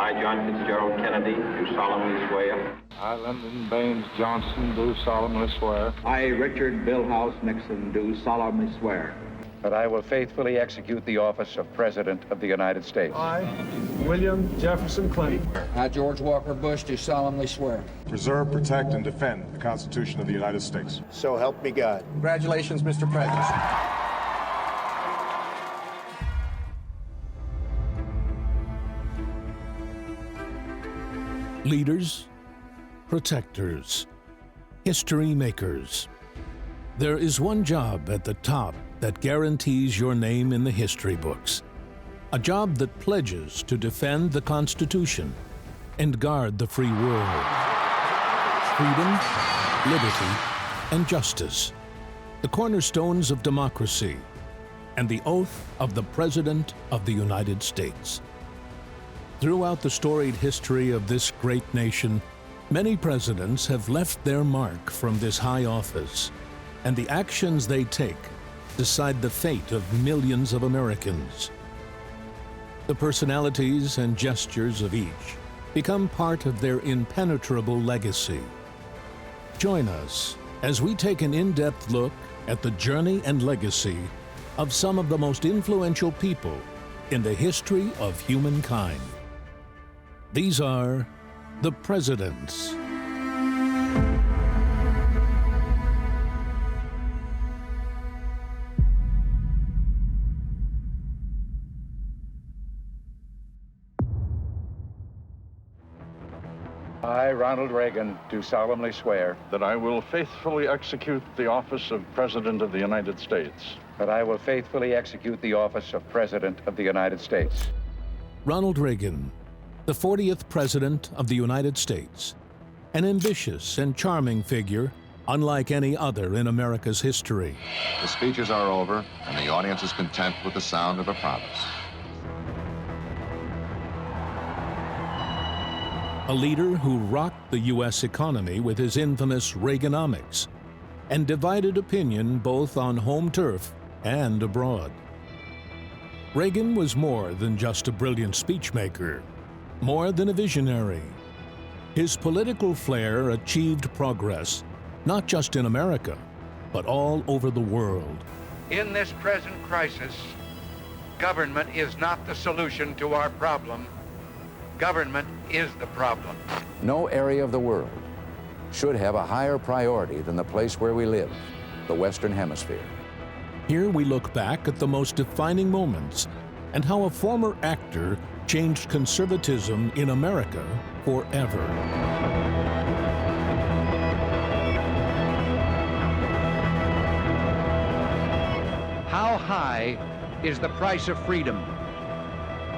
I, John Fitzgerald Kennedy, do solemnly swear. I, Lyndon Baines Johnson, do solemnly swear. I, Richard Billhouse Nixon, do solemnly swear that I will faithfully execute the office of President of the United States. I, William Jefferson Clinton. I, George Walker Bush, do solemnly swear. Preserve, protect, and defend the Constitution of the United States. So help me God. Congratulations, Mr. President. Leaders, protectors, history makers. There is one job at the top that guarantees your name in the history books. A job that pledges to defend the Constitution and guard the free world. Freedom, liberty, and justice. The cornerstones of democracy and the oath of the President of the United States. Throughout the storied history of this great nation, many presidents have left their mark from this high office, and the actions they take decide the fate of millions of Americans. The personalities and gestures of each become part of their impenetrable legacy. Join us as we take an in-depth look at the journey and legacy of some of the most influential people in the history of humankind. These are the presidents. I, Ronald Reagan, do solemnly swear that I will faithfully execute the office of President of the United States. That I will faithfully execute the office of President of the United States. Ronald Reagan, the 40th President of the United States, an ambitious and charming figure unlike any other in America's history. The speeches are over, and the audience is content with the sound of a promise. A leader who rocked the U.S. economy with his infamous Reaganomics and divided opinion both on home turf and abroad. Reagan was more than just a brilliant speechmaker, more than a visionary. His political flair achieved progress, not just in America, but all over the world. In this present crisis, government is not the solution to our problem. Government is the problem. No area of the world should have a higher priority than the place where we live, the Western Hemisphere. Here we look back at the most defining moments and how a former actor changed conservatism in America forever. How high is the price of freedom,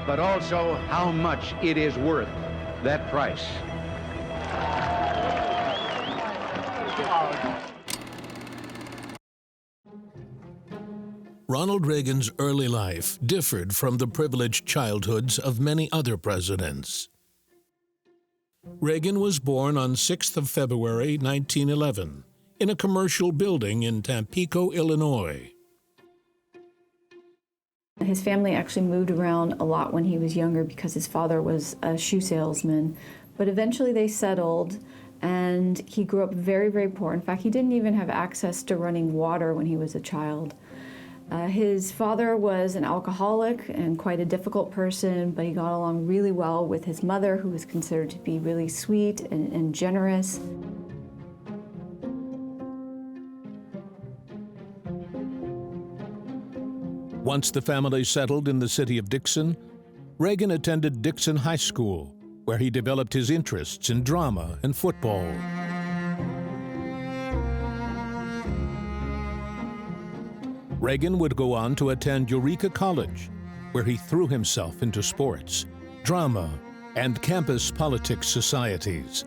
but also how much it is worth, that price? Ronald Reagan's early life differed from the privileged childhoods of many other presidents. Reagan was born on 6th of February, 1911, in a commercial building in Tampico, Illinois. His family actually moved around a lot when he was younger because his father was a shoe salesman. But eventually they settled, and he grew up very, very poor. In fact, he didn't even have access to running water when he was a child. His father was an alcoholic and quite a difficult person, but he got along really well with his mother, who was considered to be really sweet and generous. Once the family settled in the city of Dixon, Reagan attended Dixon High School, where he developed his interests in drama and football. Reagan would go on to attend Eureka College, where he threw himself into sports, drama, and campus politics societies.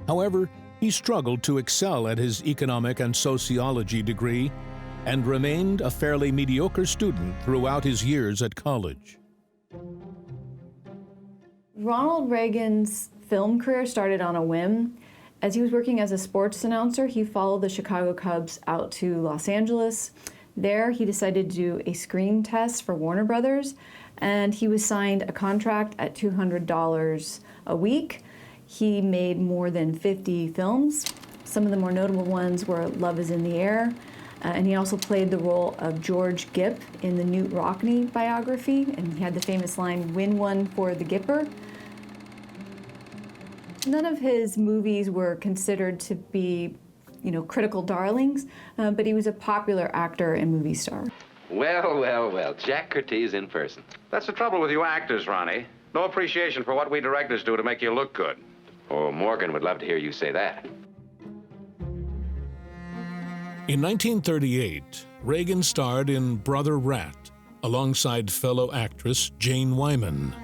However, he struggled to excel at his economic and sociology degree and remained a fairly mediocre student throughout his years at college. Ronald Reagan's film career started on a whim. As he was working as a sports announcer, he followed the Chicago Cubs out to Los Angeles There, he decided to do a screen test for Warner Brothers, and he was signed a contract at $200 a week. He made more than 50 films. Some of the more notable ones were Love is in the Air, and he also played the role of George Gipp in the Newt Rockne biography, and he had the famous line, "Win one for the Gipper." None of his movies were considered to be, critical darlings, but he was a popular actor and movie star. Well, well, well, Jack Curtiz in person. That's the trouble with you actors, Ronnie. No appreciation for what we directors do to make you look good. Oh, Morgan would love to hear you say that. In 1938, Reagan starred in Brother Rat alongside fellow actress Jane Wyman.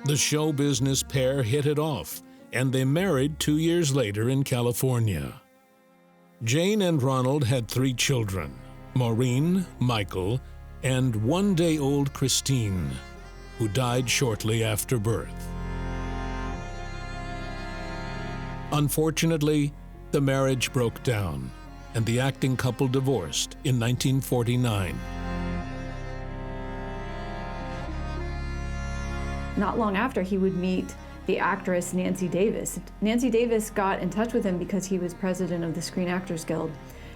The show business pair hit it off, and they married 2 years later in California. Jane and Ronald had 3 children, Maureen, Michael, and one-day-old Christine, who died shortly after birth. Unfortunately, the marriage broke down, and the acting couple divorced in 1949. Not long after, he would meet the actress Nancy Davis. Nancy Davis got in touch with him because he was president of the Screen Actors Guild,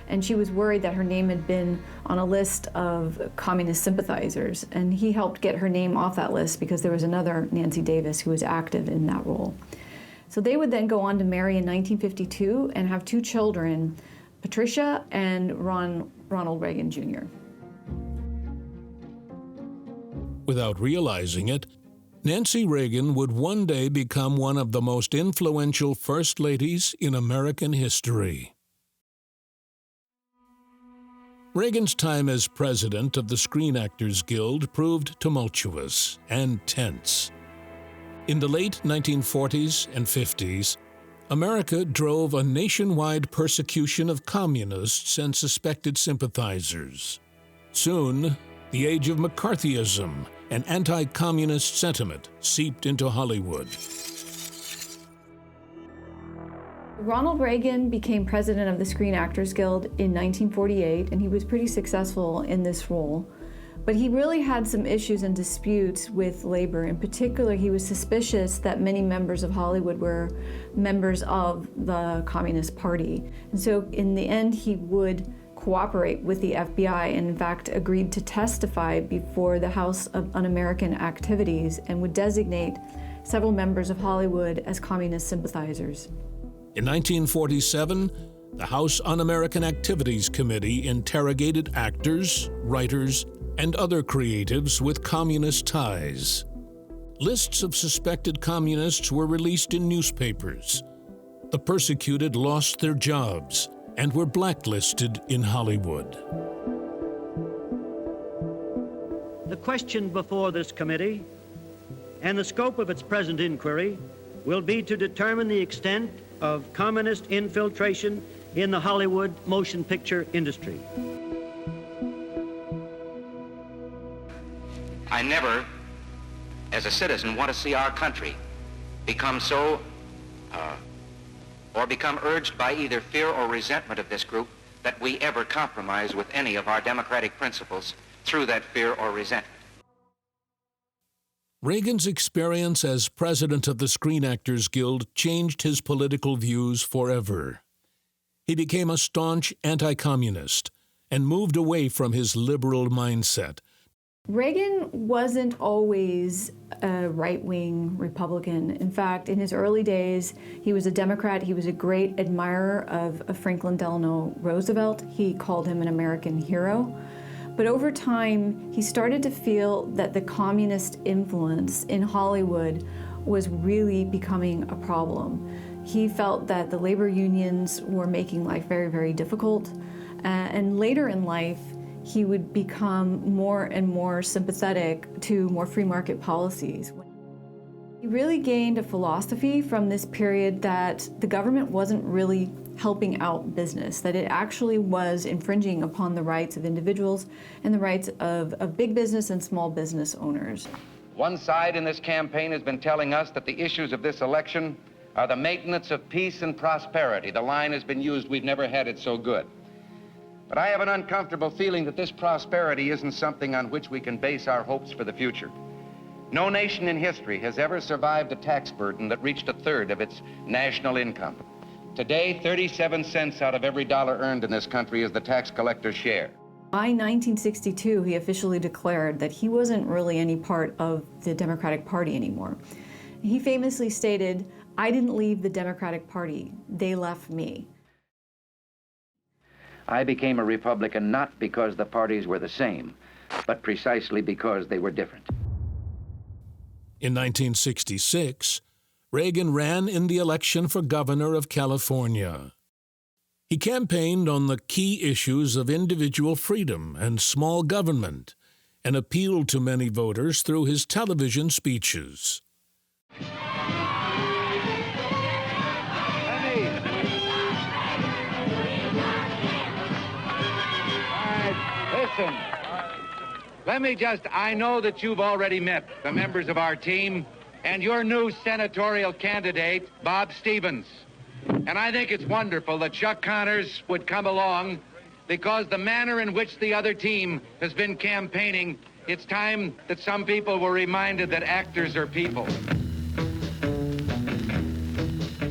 and she was worried that her name had been on a list of communist sympathizers, and he helped get her name off that list because there was another Nancy Davis who was active in that role. So they would then go on to marry in 1952 and have 2 children, Patricia and Ronald Reagan Jr. Without realizing it, Nancy Reagan would one day become one of the most influential first ladies in American history. Reagan's time as president of the Screen Actors Guild proved tumultuous and tense. In the late 1940s and 50s, America drove a nationwide persecution of communists and suspected sympathizers. Soon, the age of McCarthyism and anti-communist sentiment seeped into Hollywood. Ronald Reagan became president of the Screen Actors Guild in 1948, and he was pretty successful in this role. But he really had some issues and disputes with labor. In particular, he was suspicious that many members of Hollywood were members of the Communist Party. And so in the end, he would cooperate with the FBI and in fact agreed to testify before the House of Un-American Activities and would designate several members of Hollywood as communist sympathizers. In 1947, the House Un-American Activities Committee interrogated actors, writers, and other creatives with communist ties. Lists of suspected communists were released in newspapers. The persecuted lost their jobs and were blacklisted in Hollywood. The question before this committee and the scope of its present inquiry will be to determine the extent of communist infiltration in the Hollywood motion picture industry. I never, as a citizen, want to see our country become so, or become urged by either fear or resentment of this group that we ever compromise with any of our democratic principles through that fear or resentment. Reagan's experience as president of the Screen Actors Guild changed his political views forever. He became a staunch anti-communist and moved away from his liberal mindset. Reagan wasn't always a right-wing Republican. In fact, in his early days, he was a Democrat. He was a great admirer of Franklin Delano Roosevelt. He called him an American hero. But over time, he started to feel that the communist influence in Hollywood was really becoming a problem. He felt that the labor unions were making life very, very difficult. And later in life, he would become more and more sympathetic to more free market policies. He really gained a philosophy from this period that the government wasn't really helping out business, that it actually was infringing upon the rights of individuals and the rights of big business and small business owners. One side in this campaign has been telling us that the issues of this election are the maintenance of peace and prosperity. The line has been used, we've never had it so good. But I have an uncomfortable feeling that this prosperity isn't something on which we can base our hopes for the future. No nation in history has ever survived a tax burden that reached a third of its national income. Today, 37 cents out of every dollar earned in this country is the tax collector's share. By 1962, he officially declared that he wasn't really any part of the Democratic Party anymore. He famously stated, "I didn't leave the Democratic Party, they left me." I became a Republican not because the parties were the same, but precisely because they were different. In 1966, Reagan ran in the election for governor of California. He campaigned on the key issues of individual freedom and small government and appealed to many voters through his television speeches. Listen, I know that you've already met the members of our team and your new senatorial candidate, Bob Stevens. And I think it's wonderful that Chuck Connors would come along because the manner in which the other team has been campaigning, it's time that some people were reminded that actors are people.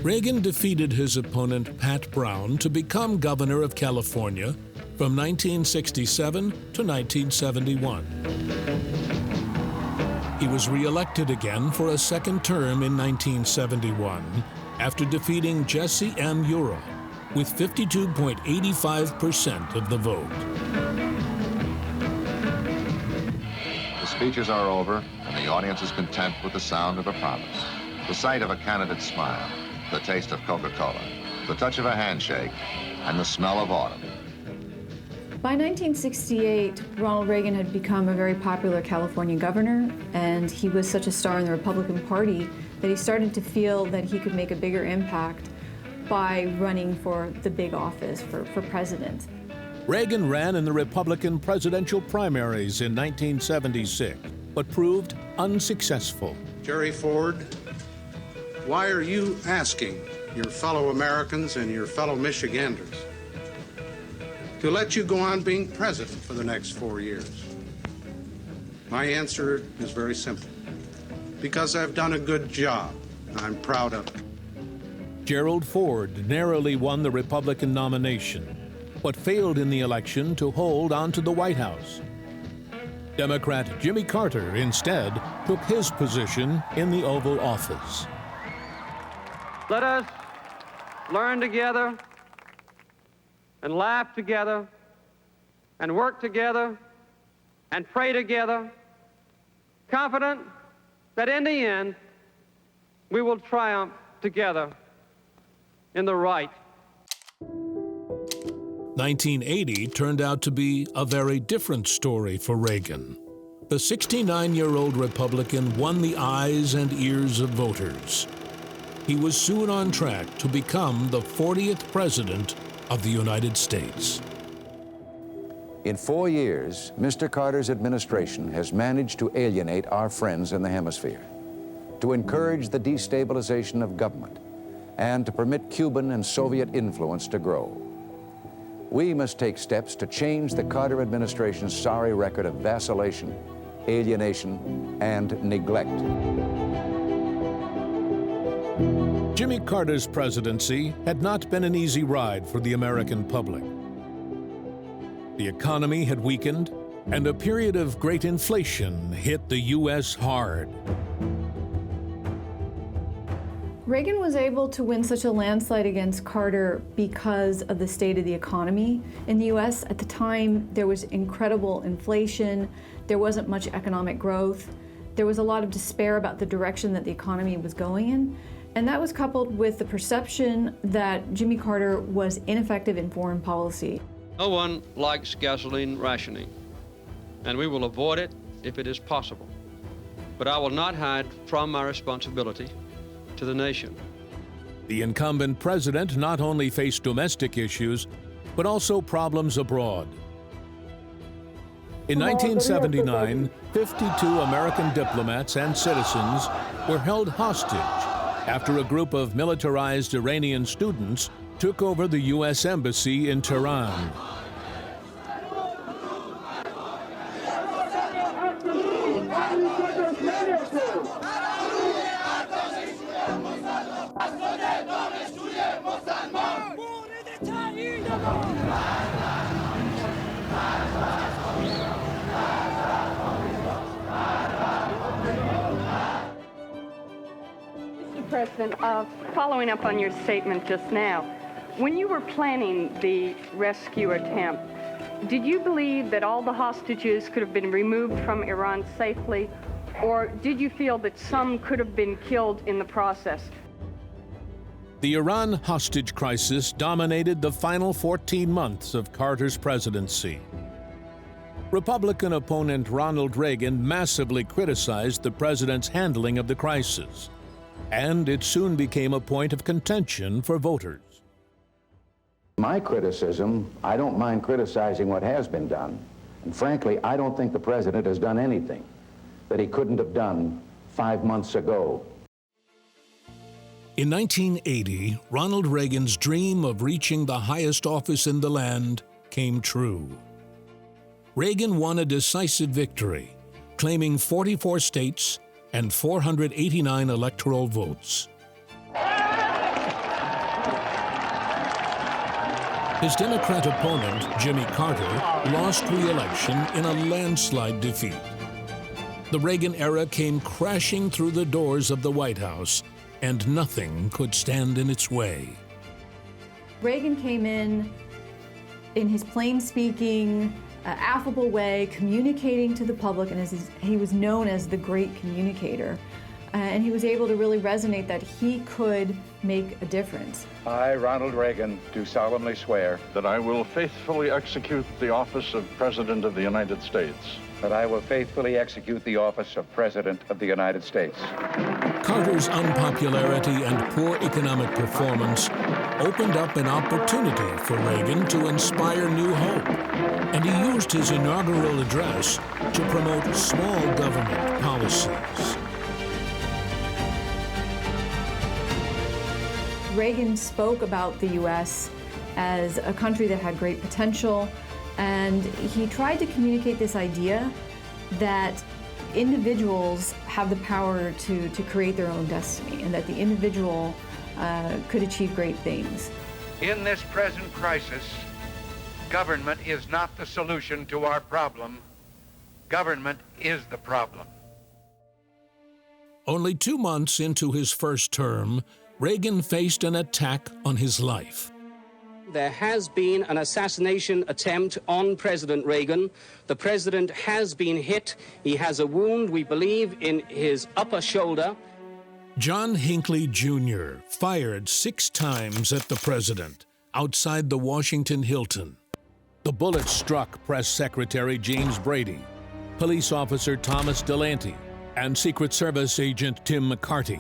Reagan defeated his opponent, Pat Brown, to become governor of California from 1967 to 1971. He was re-elected again for a second term in 1971 after defeating Jesse M. Ura with 52.85% of the vote. The speeches are over, and the audience is content with the sound of a promise, the sight of a candidate's smile, the taste of Coca-Cola, the touch of a handshake, and the smell of autumn. By 1968, Ronald Reagan had become a very popular California governor, and he was such a star in the Republican Party that he started to feel that he could make a bigger impact by running for the big office, for president. Reagan ran in the Republican presidential primaries in 1976, but proved unsuccessful. Jerry Ford, why are you asking your fellow Americans and your fellow Michiganders to let you go on being president for the next 4 years? My answer is very simple. Because I've done a good job. I'm proud of it. Gerald Ford narrowly won the Republican nomination, but failed in the election to hold onto the White House. Democrat Jimmy Carter instead took his position in the Oval Office. Let us learn together and laugh together and work together and pray together, confident that in the end we will triumph together in the right. 1980 turned out to be a very different story for Reagan. The 69-year-old Republican won the eyes and ears of voters. He was soon on track to become the 40th president of the United States. In 4 years, Mr. Carter's administration has managed to alienate our friends in the hemisphere, to encourage the destabilization of government, and to permit Cuban and Soviet influence to grow. We must take steps to change the Carter administration's sorry record of vacillation, alienation, and neglect. Jimmy Carter's presidency had not been an easy ride for the American public. The economy had weakened, and a period of great inflation hit the U.S. hard. Reagan was able to win such a landslide against Carter because of the state of the economy in the U.S. At the time, there was incredible inflation, there wasn't much economic growth, there was a lot of despair about the direction that the economy was going in, and that was coupled with the perception that Jimmy Carter was ineffective in foreign policy. No one likes gasoline rationing, and we will avoid it if it is possible. But I will not hide from my responsibility to the nation. The incumbent president not only faced domestic issues, but also problems abroad. In 1979, 52 American diplomats and citizens were held hostage after a group of militarized Iranian students took over the U.S. Embassy in Tehran. Mr. President, following up on your statement just now, when you were planning the rescue attempt, did you believe that all the hostages could have been removed from Iran safely, or did you feel that some could have been killed in the process? The Iran hostage crisis dominated the final 14 months of Carter's presidency. Republican opponent Ronald Reagan massively criticized the president's handling of the crisis, and it soon became a point of contention for voters. My criticism, I don't mind criticizing what has been done. And frankly, I don't think the president has done anything that he couldn't have done 5 months ago. In 1980, Ronald Reagan's dream of reaching the highest office in the land came true. Reagan won a decisive victory, claiming 44 states and 489 electoral votes. His Democrat opponent, Jimmy Carter, lost re-election in a landslide defeat. The Reagan era came crashing through the doors of the White House, and nothing could stand in its way. Reagan came in his plain-speaking, affable way, communicating to the public, and he was known as the great communicator. And he was able to really resonate that he could make a difference. I, Ronald Reagan, do solemnly swear that I will faithfully execute the office of President of the United States. That I will faithfully execute the office of President of the United States. Carter's unpopularity and poor economic performance opened up an opportunity for Reagan to inspire new hope, and he used his inaugural address to promote small government policies. Reagan spoke about the U.S. as a country that had great potential, and he tried to communicate this idea that individuals have the power to create their own destiny, and that the individual could achieve great things. In this present crisis, government is not the solution to our problem. Government is the problem. Only 2 months into his first term, Reagan faced an attack on his life. There has been an assassination attempt on President Reagan. The president has been hit. He has a wound, we believe, in his upper shoulder. John Hinckley Jr. fired 6 times at the president outside the Washington Hilton. The bullet struck Press Secretary James Brady, police officer Thomas Delante, and Secret Service agent Tim McCarty.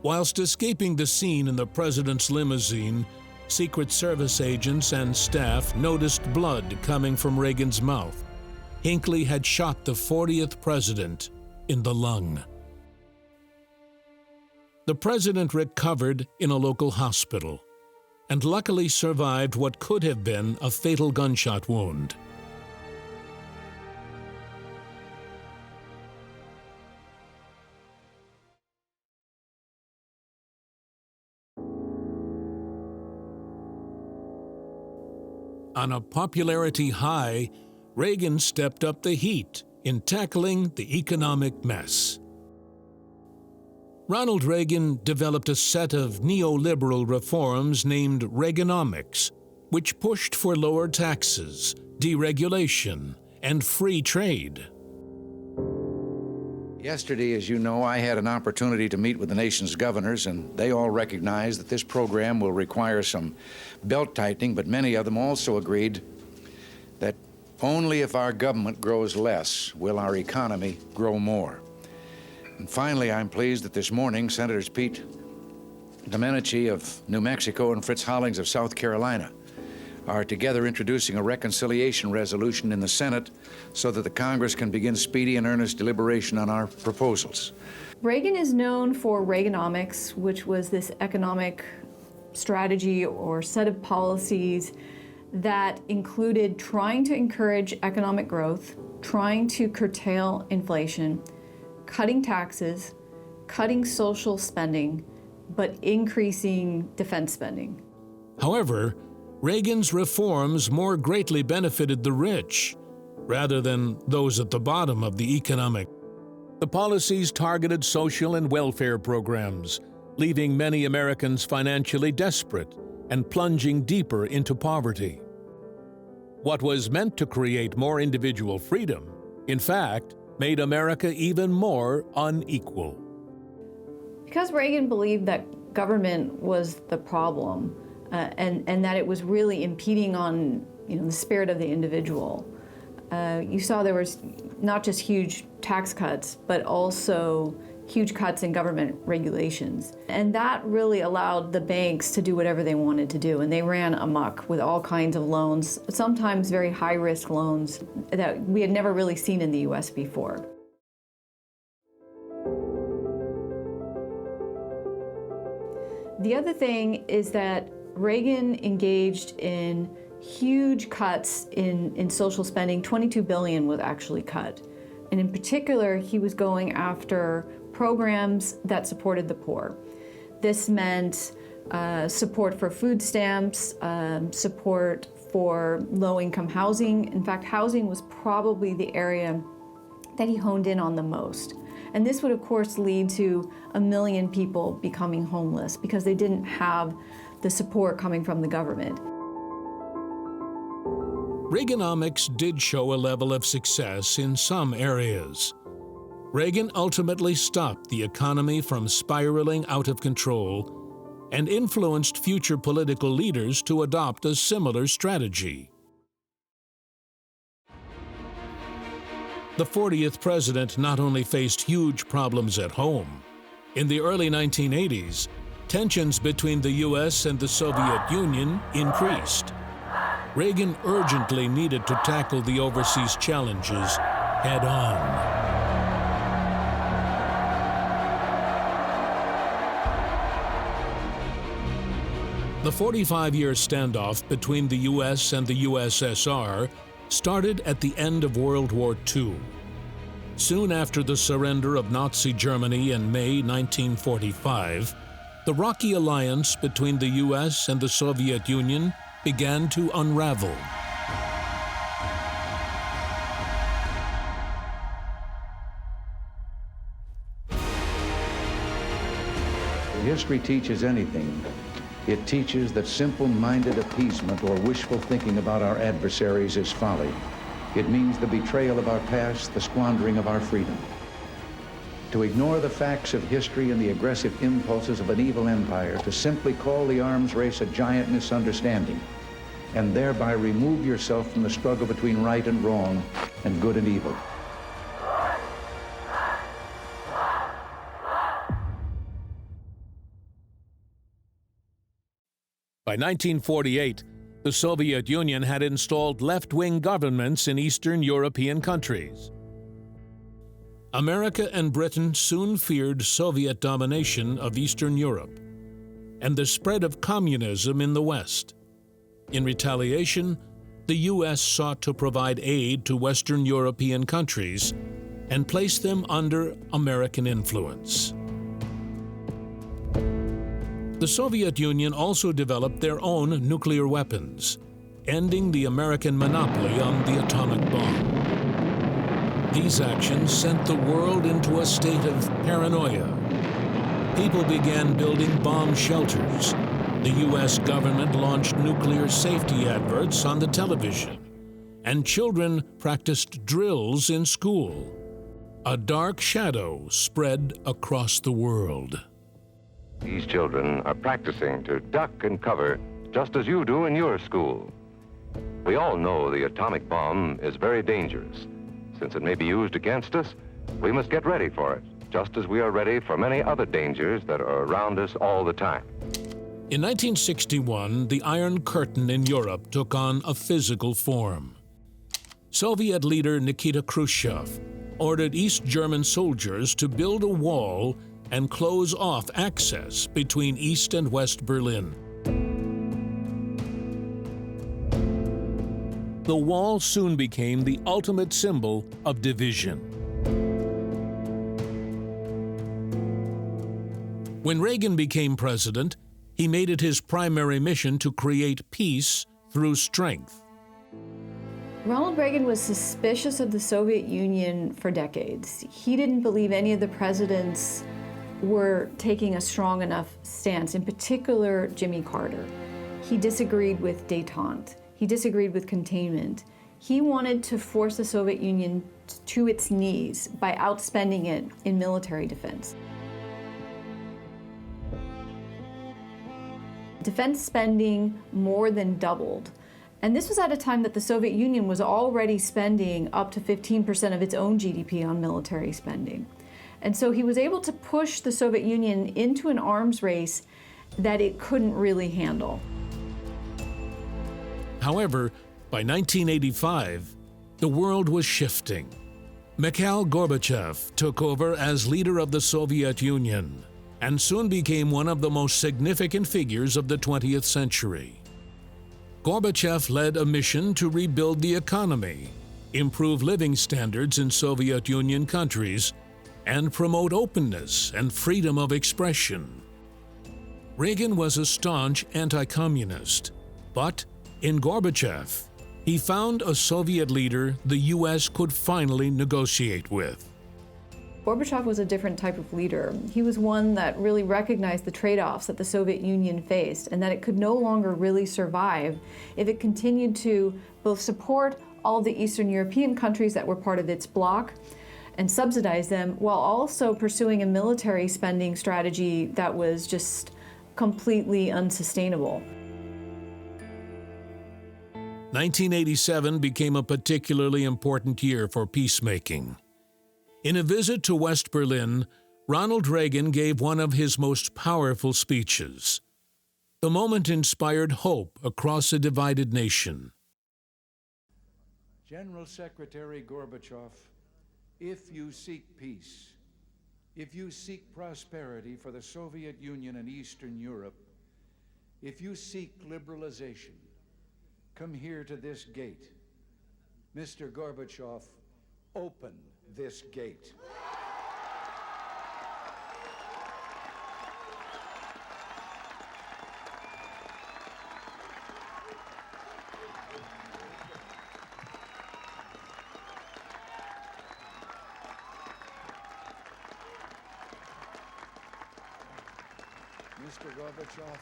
Whilst escaping the scene in the president's limousine, Secret Service agents and staff noticed blood coming from Reagan's mouth. Hinckley had shot the 40th president in the lung. The president recovered in a local hospital and luckily survived what could have been a fatal gunshot wound. On a popularity high, Reagan stepped up the heat in tackling the economic mess. Ronald Reagan developed a set of neoliberal reforms named Reaganomics, which pushed for lower taxes, deregulation, and free trade. Yesterday, as you know, I had an opportunity to meet with the nation's governors, and they all recognize that this program will require some belt-tightening, but many of them also agreed that only if our government grows less will our economy grow more. And finally, I'm pleased that this morning, Senators Pete Domenici of New Mexico and Fritz Hollings of South Carolina are together introducing a reconciliation resolution in the Senate so that the Congress can begin speedy and earnest deliberation on our proposals. Reagan is known for Reaganomics, which was this economic strategy or set of policies that included trying to encourage economic growth, trying to curtail inflation, cutting taxes, cutting social spending, but increasing defense spending. However, Reagan's reforms more greatly benefited the rich rather than those at the bottom of the economic. The policies targeted social and welfare programs, leaving many Americans financially desperate and plunging deeper into poverty. What was meant to create more individual freedom, in fact, made America even more unequal. Because Reagan believed that government was the problem and that it was really impeding on the spirit of the individual, you saw there was not just huge tax cuts, but also huge cuts in government regulations. And that really allowed the banks to do whatever they wanted to do. And they ran amok with all kinds of loans, sometimes very high-risk loans that we had never really seen in the US before. The other thing is that Reagan engaged in huge cuts in social spending. $22 billion was actually cut. And in particular, he was going after programs that supported the poor. This meant support for food stamps, support for low-income housing. In fact, housing was probably the area that he honed in on the most. And this would, of course, lead to 1 million people becoming homeless because they didn't have the support coming from the government. Reaganomics did show a level of success in some areas. Reagan ultimately stopped the economy from spiraling out of control and influenced future political leaders to adopt a similar strategy. The 40th president not only faced huge problems at home. In the early 1980s, tensions between the U.S. and the Soviet Union increased. Reagan urgently needed to tackle the overseas challenges head-on. The 45-year standoff between the U.S. and the USSR started at the end of World War II. Soon after the surrender of Nazi Germany in May 1945, the rocky alliance between the U.S. and the Soviet Union began to unravel. If history teaches anything, it teaches that simple-minded appeasement or wishful thinking about our adversaries is folly. It means the betrayal of our past, the squandering of our freedom. To ignore the facts of history and the aggressive impulses of an evil empire, to simply call the arms race a giant misunderstanding, and thereby remove yourself from the struggle between right and wrong and good and evil. By 1948, the Soviet Union had installed left-wing governments in Eastern European countries. America and Britain soon feared Soviet domination of Eastern Europe and the spread of communism in the West. In retaliation, the U.S. sought to provide aid to Western European countries and place them under American influence. The Soviet Union also developed their own nuclear weapons, ending the American monopoly on the atomic bomb. These actions sent the world into a state of paranoia. People began building bomb shelters. The U.S. government launched nuclear safety adverts on the television, and children practiced drills in school. A dark shadow spread across the world. These children are practicing to duck and cover just as you do in your school. We all know the atomic bomb is very dangerous. Since it may be used against us, we must get ready for it, just as we are ready for many other dangers that are around us all the time. In 1961, the Iron Curtain in Europe took on a physical form. Soviet leader Nikita Khrushchev ordered East German soldiers to build a wall and close off access between East and West Berlin. The wall soon became the ultimate symbol of division. When Reagan became president, he made it his primary mission to create peace through strength. Ronald Reagan was suspicious of the Soviet Union for decades. He didn't believe any of the presidents were taking a strong enough stance, in particular Jimmy Carter. He disagreed with détente. He disagreed with containment. He wanted to force the Soviet Union to its knees by outspending it in military defense. Defense spending more than doubled. And this was at a time that the Soviet Union was already spending up to 15% of its own GDP on military spending. And so he was able to push the Soviet Union into an arms race that it couldn't really handle. However, by 1985, the world was shifting. Mikhail Gorbachev took over as leader of the Soviet Union and soon became one of the most significant figures of the 20th century. Gorbachev led a mission to rebuild the economy, improve living standards in Soviet Union countries, and promote openness and freedom of expression. Reagan was a staunch anti-communist, but in Gorbachev, he found a Soviet leader the U.S. could finally negotiate with. Gorbachev was a different type of leader. He was one that really recognized the trade-offs that the Soviet Union faced and that it could no longer really survive if it continued to both support all the Eastern European countries that were part of its bloc and subsidize them, while also pursuing a military spending strategy that was just completely unsustainable. 1987 became a particularly important year for peacemaking. In a visit to West Berlin, Ronald Reagan gave one of his most powerful speeches. The moment inspired hope across a divided nation. General Secretary Gorbachev, if you seek peace, if you seek prosperity for the Soviet Union and Eastern Europe, if you seek liberalization, come here to this gate. Mr. Gorbachev, open this gate. Mr. Gorbachev,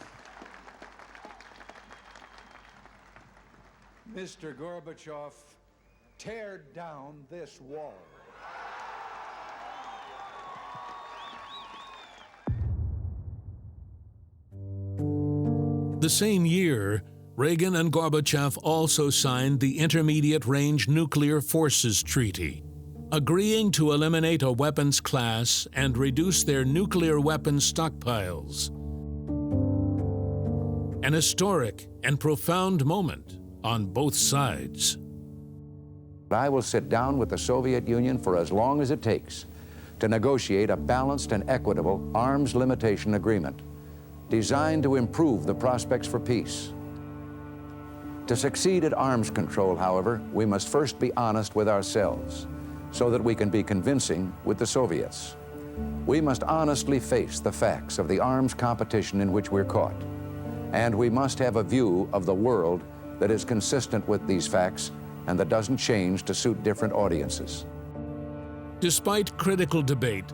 Mr. Gorbachev, tear down this wall. The same year, Reagan and Gorbachev also signed the Intermediate Range Nuclear Forces Treaty, agreeing to eliminate a weapons class and reduce their nuclear weapons stockpiles. An historic and profound moment on both sides. I will sit down with the Soviet Union for as long as it takes to negotiate a balanced and equitable arms limitation agreement designed to improve the prospects for peace. To succeed at arms control, however, we must first be honest with ourselves so that we can be convincing with the Soviets. We must honestly face the facts of the arms competition in which we're caught, and we must have a view of the world that is consistent with these facts and that doesn't change to suit different audiences. Despite critical debate,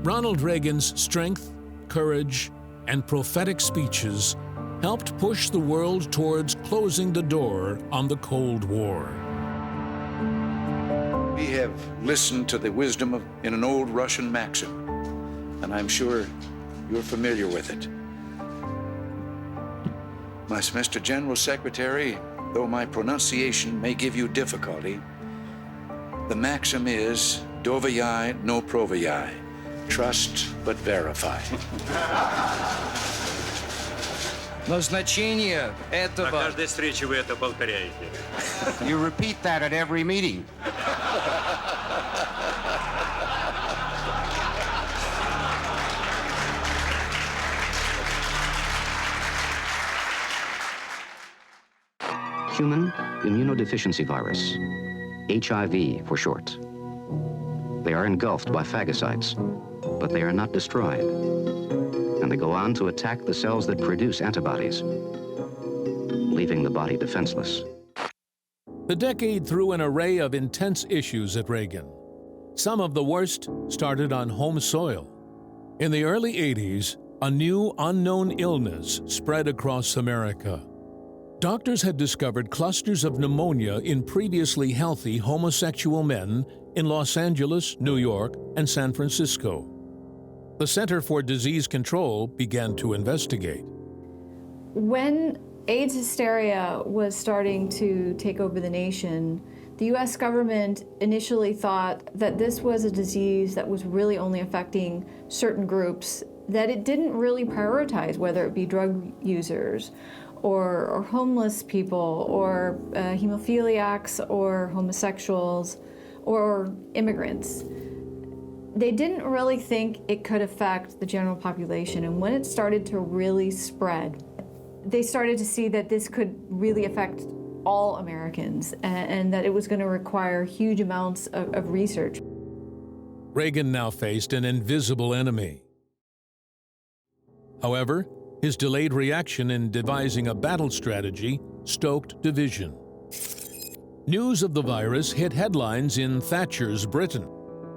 Ronald Reagan's strength, courage, and prophetic speeches helped push the world towards closing the door on the Cold War. We have listened to the wisdom in an old Russian maxim, and I'm sure you're familiar with it. Mr. General Secretary, though my pronunciation may give you difficulty, the maxim is, doverjai no proverjai, trust but verify. Назначение этого... На каждой встрече вы это повторяете. You repeat that at every meeting. Human immunodeficiency virus, HIV for short. They are engulfed by phagocytes, but they are not destroyed. And they go on to attack the cells that produce antibodies, leaving the body defenseless. The decade threw an array of intense issues at Reagan. Some of the worst started on home soil. In the early 80s, a new unknown illness spread across America. Doctors had discovered clusters of pneumonia in previously healthy homosexual men in Los Angeles, New York, and San Francisco. The Center for Disease Control began to investigate. When AIDS hysteria was starting to take over the nation, the U.S. government initially thought that this was a disease that was really only affecting certain groups, that it didn't really prioritize whether it be drug users or homeless people or hemophiliacs or homosexuals or immigrants. They didn't really think it could affect the general population, and when it started to really spread, they started to see that this could really affect all Americans and that it was going to require huge amounts of research. Reagan now faced an invisible enemy. However, his delayed reaction in devising a battle strategy stoked division. News of the virus hit headlines in Thatcher's Britain,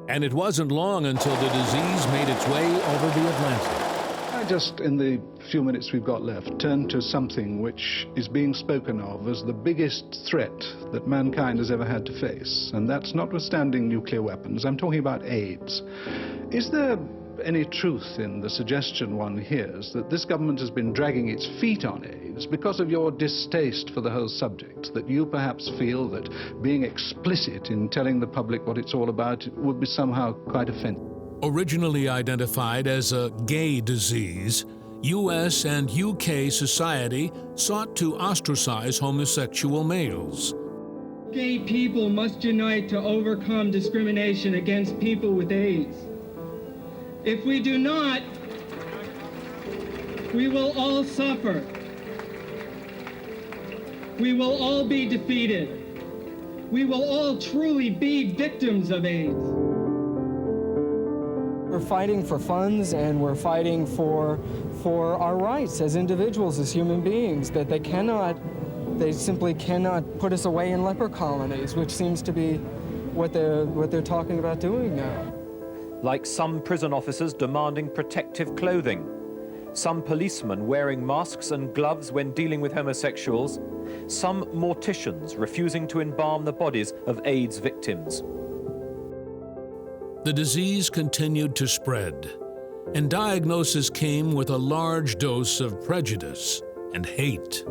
and it wasn't long until the disease made its way over the Atlantic. I just, in the few minutes we've got left, turn to something which is being spoken of as the biggest threat that mankind has ever had to face, and that's notwithstanding nuclear weapons. I'm talking about AIDS. Is there any truth in the suggestion one hears that this government has been dragging its feet on AIDS because of your distaste for the whole subject, that you perhaps feel that being explicit in telling the public what it's all about would be somehow quite offensive? Originally identified as a gay disease, U.S. and U.K. society sought to ostracize homosexual males. Gay people must unite to overcome discrimination against people with AIDS. If we do not, we will all suffer. We will all be defeated. We will all truly be victims of AIDS. We're fighting for funds, and we're fighting for our rights as individuals, as human beings, that they simply cannot put us away in leper colonies, which seems to be what they're talking about doing now. Like some prison officers demanding protective clothing, some policemen wearing masks and gloves when dealing with homosexuals, some morticians refusing to embalm the bodies of AIDS victims. The disease continued to spread, and diagnosis came with a large dose of prejudice and hate.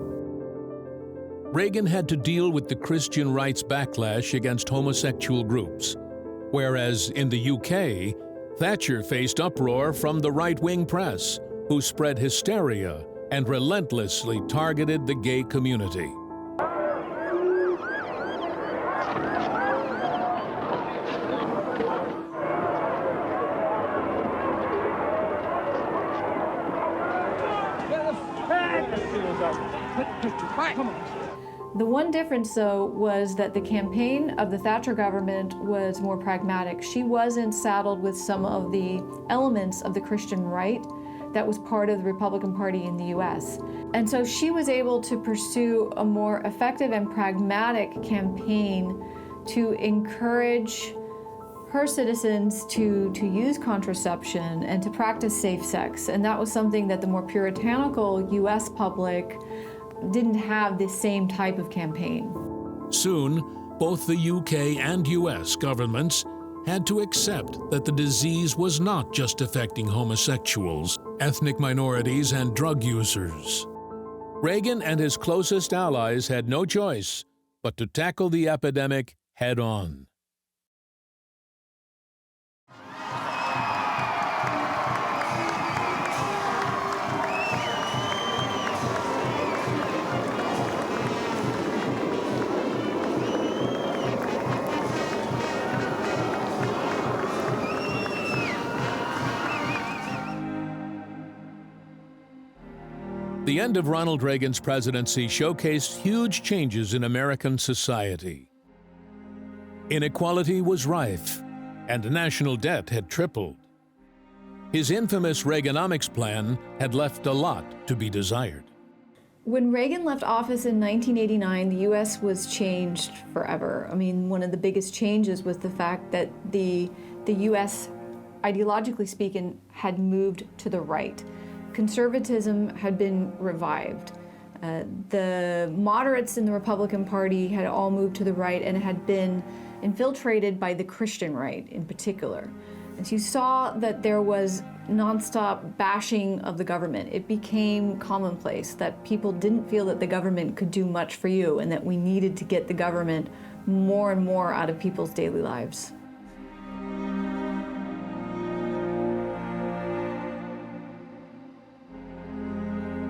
Reagan had to deal with the Christian rights backlash against homosexual groups, whereas in the UK, Thatcher faced uproar from the right-wing press, who spread hysteria and relentlessly targeted the gay community. The one difference, though, was that the campaign of the Thatcher government was more pragmatic. She wasn't saddled with some of the elements of the Christian right that was part of the Republican Party in the US. And so she was able to pursue a more effective and pragmatic campaign to encourage her citizens to use contraception and to practice safe sex. And that was something that the more puritanical US public didn't have the same type of campaign. Soon, both the UK and US governments had to accept that the disease was not just affecting homosexuals, ethnic minorities, and drug users. Reagan and his closest allies had no choice but to tackle the epidemic head-on. The end of Ronald Reagan's presidency showcased huge changes in American society. Inequality was rife, and national debt had tripled. His infamous Reaganomics plan had left a lot to be desired. When Reagan left office in 1989, the U.S. was changed forever. I mean, one of the biggest changes was the fact that the U.S., ideologically speaking, had moved to the right. Conservatism had been revived. The moderates in the Republican Party had all moved to the right and had been infiltrated by the Christian right in particular. And so you saw that there was nonstop bashing of the government. It became commonplace that people didn't feel that the government could do much for you and that we needed to get the government more and more out of people's daily lives.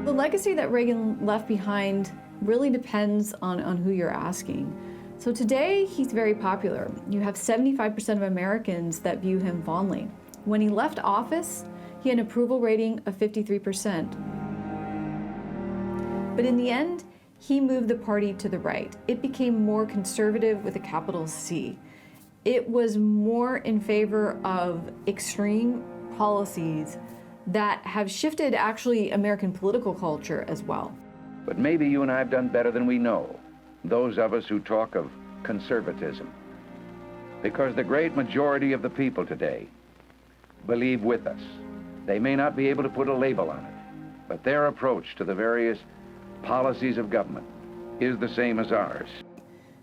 The legacy that Reagan left behind really depends on who you're asking. So today, he's very popular. You have 75% of Americans that view him fondly. When he left office, he had an approval rating of 53%. But in the end, he moved the party to the right. It became more conservative with a capital C. It was more in favor of extreme policies that have shifted actually American political culture as well. But maybe you and I have done better than we know, those of us who talk of conservatism. Because the great majority of the people today believe with us. They may not be able to put a label on it, but their approach to the various policies of government is the same as ours.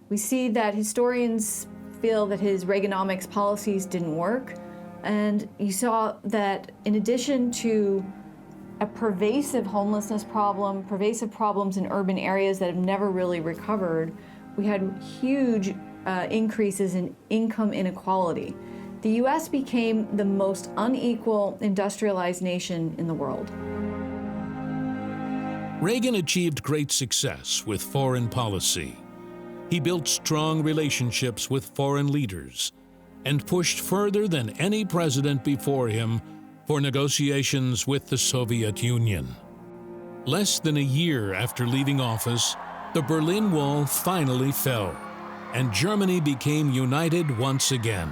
We see that historians feel that his Reaganomics policies didn't work, and you saw that in addition to a pervasive homelessness problem, pervasive problems in urban areas that have never really recovered, we had huge increases in income inequality. The U.S. became the most unequal industrialized nation in the world. Reagan achieved great success with foreign policy. He built strong relationships with foreign leaders and pushed further than any president before him for negotiations with the Soviet Union. Less than a year after leaving office, the Berlin Wall finally fell, and Germany became united once again.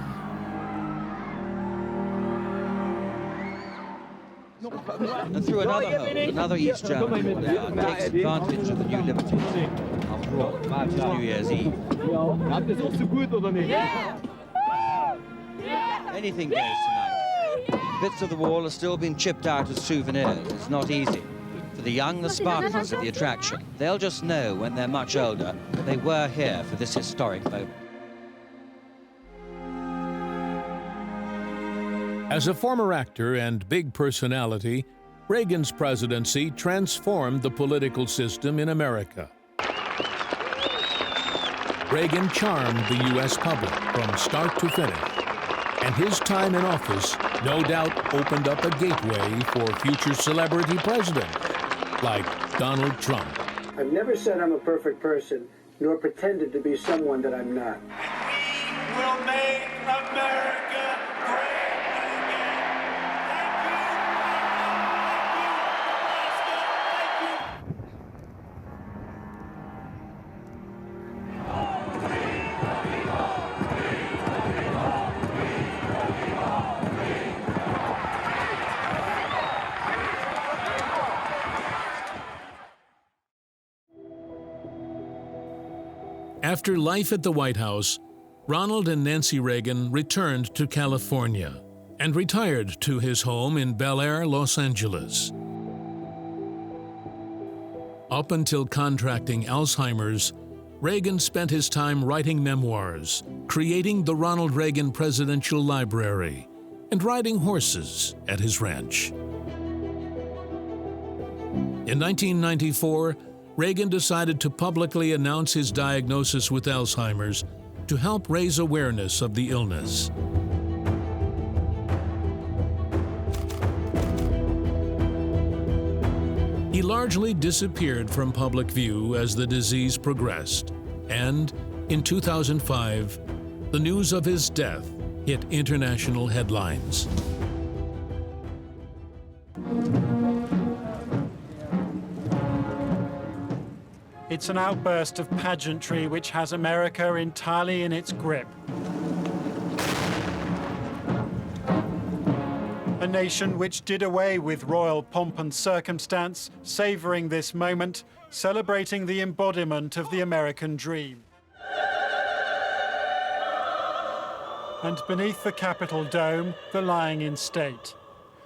And through another hole, another East German takes advantage of the new liberties. After all, it's New Year's Eve. Anything goes tonight. Bits of the wall are still being chipped out as souvenirs. It's not easy. For the young, the Spartans are the attraction. They'll just know when they're much older that they were here for this historic moment. As a former actor and big personality, Reagan's presidency transformed the political system in America. Reagan charmed the U.S. public from start to finish, and his time in office no doubt opened up a gateway for future celebrity presidents like Donald Trump. I've never said I'm a perfect person, nor pretended to be someone that I'm not. We will make America great. After life at the White House, Ronald and Nancy Reagan returned to California and retired to his home in Bel Air, Los Angeles. Up until contracting Alzheimer's, Reagan spent his time writing memoirs, creating the Ronald Reagan Presidential Library, and riding horses at his ranch. In 1994, Reagan decided to publicly announce his diagnosis with Alzheimer's to help raise awareness of the illness. He largely disappeared from public view as the disease progressed, and in 2005, the news of his death hit international headlines. It's an outburst of pageantry which has America entirely in its grip. A nation which did away with royal pomp and circumstance, savoring this moment, celebrating the embodiment of the American dream. And beneath the Capitol dome, the lying in state.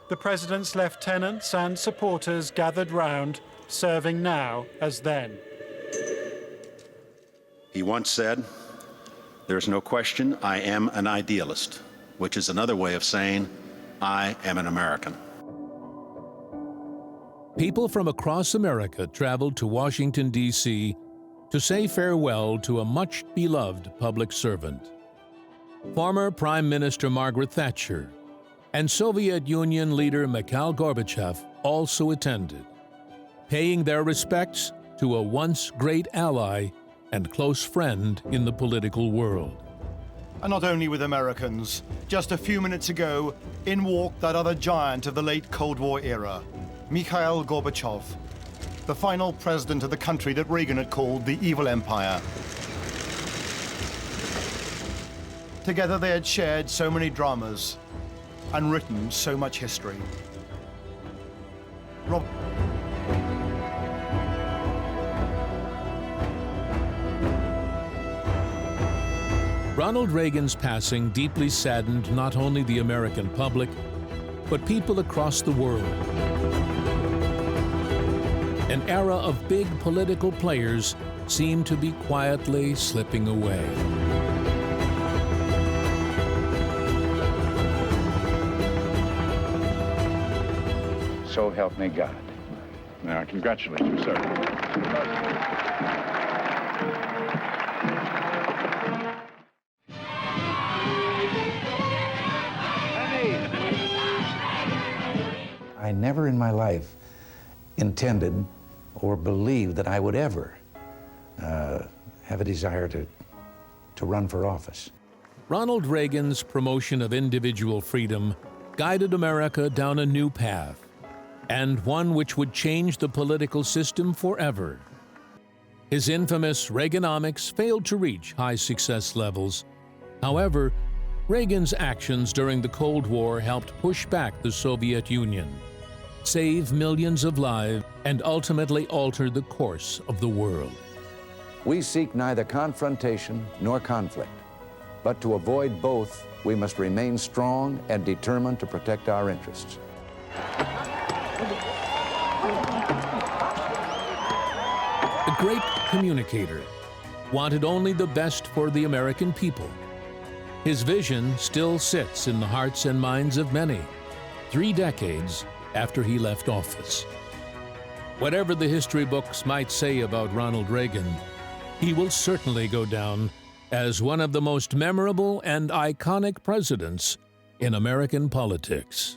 The president's lieutenants and supporters gathered round, serving now as then. He once said, "There's no question I am an idealist," which is another way of saying, I am an American. People from across America traveled to Washington, D.C. to say farewell to a much-beloved public servant. Former Prime Minister Margaret Thatcher and Soviet Union leader Mikhail Gorbachev also attended, paying their respects to a once great ally and close friend in the political world. And not only with Americans. Just a few minutes ago, in walked that other giant of the late Cold War era, Mikhail Gorbachev, the final president of the country that Reagan had called the evil empire. Together they had shared so many dramas and written so much history. Ronald Reagan's passing deeply saddened not only the American public, but people across the world. An era of big political players seemed to be quietly slipping away. So help me God. Now, I congratulate you, sir. I never in my life intended or believed that I would ever have a desire to run for office. Ronald Reagan's promotion of individual freedom guided America down a new path, and one which would change the political system forever. His infamous Reaganomics failed to reach high success levels. However, Reagan's actions during the Cold War helped push back the Soviet Union, save millions of lives, and ultimately alter the course of the world. We seek neither confrontation nor conflict, but to avoid both, we must remain strong and determined to protect our interests. The great communicator wanted only the best for the American people. His vision still sits in the hearts and minds of many, 3 decades after he left office. Whatever the history books might say about Ronald Reagan, he will certainly go down as one of the most memorable and iconic presidents in American politics.